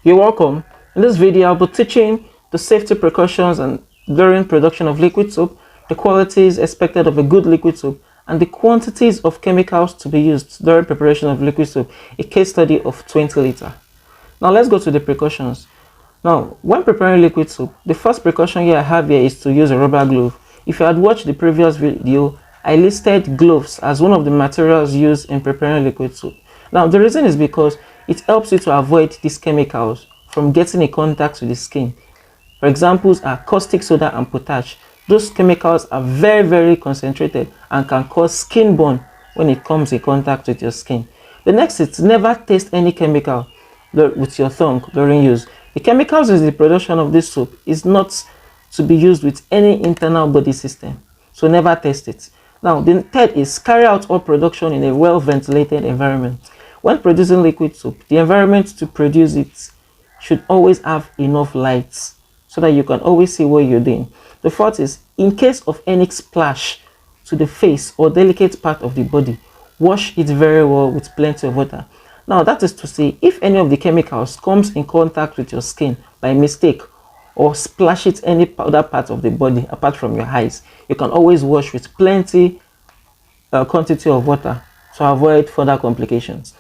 You're welcome. In this video, I'll be teaching the safety precautions and during production of liquid soap, the qualities expected of a good liquid soap, and the quantities of chemicals to be used during preparation of liquid soap, a case study of 20 liters. Now let's go to the precautions. Now, when preparing liquid soap, the first precaution here I have here is to use a rubber glove. If you had watched the previous video, I listed gloves as one of the materials used in preparing liquid soap. Now, the reason is because it helps you to avoid these chemicals from getting in contact with the skin. For examples are caustic soda and potash. Those chemicals are very concentrated and can cause skin burn when it comes in contact with your skin. The next is never taste any chemical with your tongue during use. The chemicals in the production of this soap is not to be used with any internal body system, so never taste it. Now, the third is carry out all production in a well-ventilated environment. When producing liquid soap, the environment to produce it should always have enough light so that you can always see what you're doing. The fourth is, in case of any splash to the face or delicate part of the body, wash it very well with plenty of water. Now, that is to say, if any of the chemicals comes in contact with your skin by mistake or splash it any other part of the body apart from your eyes, you can always wash with plenty quantity of water to avoid further complications.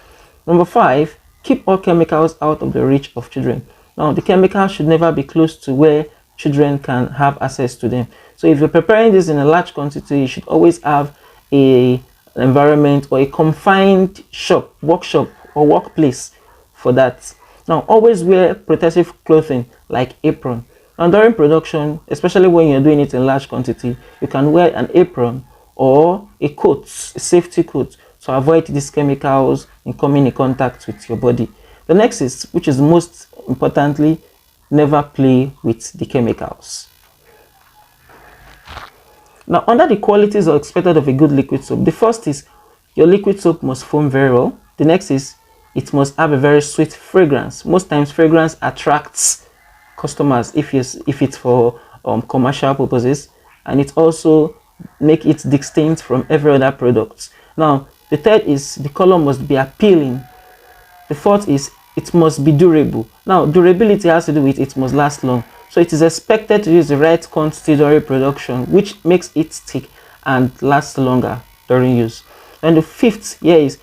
Number 5, keep all chemicals out of the reach of children. Now, the chemicals should never be close to where children can have access to them. So if you're preparing this in a large quantity, you should always have an environment or a confined shop, workshop or workplace for that. Now, always wear protective clothing like apron. And during production, especially when you're doing it in large quantity, you can wear an apron or a coat, a safety coat, to avoid these chemicals in coming in contact with your body. The next is, which is most importantly, never play with the chemicals. Now, under the qualities expected of a good liquid soap, the first is your liquid soap must foam very well. The next is it must have a very sweet fragrance. Most times fragrance attracts customers if it's for commercial purposes, and it also make it distinct from every other product. Now, the third is the color must be appealing. The fourth is it must be durable. Now, durability has to do with it must last long. So it is expected to use the right quantity during production, which makes it stick and last longer during use. And the fifth here is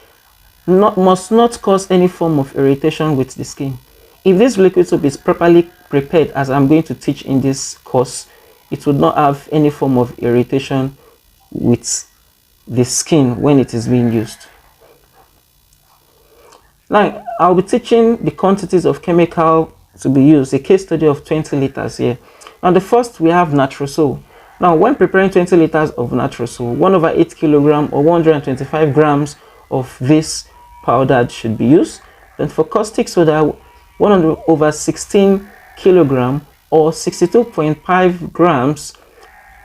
must not cause any form of irritation with the skin. If this liquid soap is properly prepared, as I'm going to teach in this course, it would not have any form of irritation with the skin when it is being used. Now, I'll be teaching the quantities of chemical to be used, a case study of 20 liters here. Now, the first we have Natrosol. Now, when preparing 20 liters of Natrosol, 1/8 kilogram or 125 grams of this powdered should be used. Then for caustic soda, 1/16 kilogram or 62.5 grams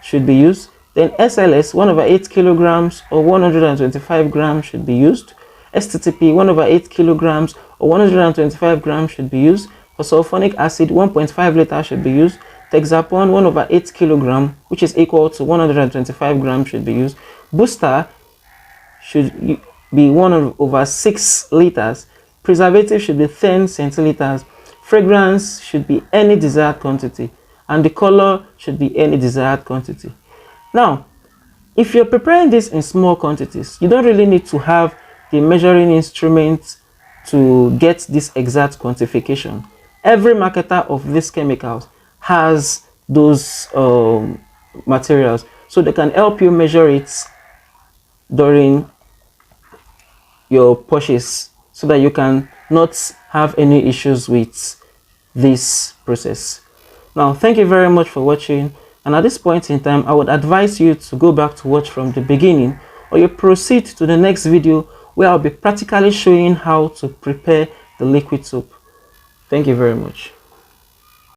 should be used. Then SLS, 1/8 kilograms or 125 grams should be used. STTP, 1/8 kilograms or 125 grams should be used. For sulfonic acid, 1.5 liters should be used. Texapon, 1/8 kilogram, which is equal to 125 grams, should be used. Booster should be 1/6 liters. Preservative should be 10 centiliters. Fragrance should be any desired quantity, and the color should be any desired quantity. Now, if you're preparing this in small quantities, you don't really need to have the measuring instrument to get this exact quantification. Every marketer of these chemicals has those materials, so they can help you measure it during your purchase so that you can not have any issues with this process. Now, thank you very much for watching, and at this point in time, I would advise you to go back to watch from the beginning, or you proceed to the next video where I'll be practically showing how to prepare the liquid soap. Thank you very much.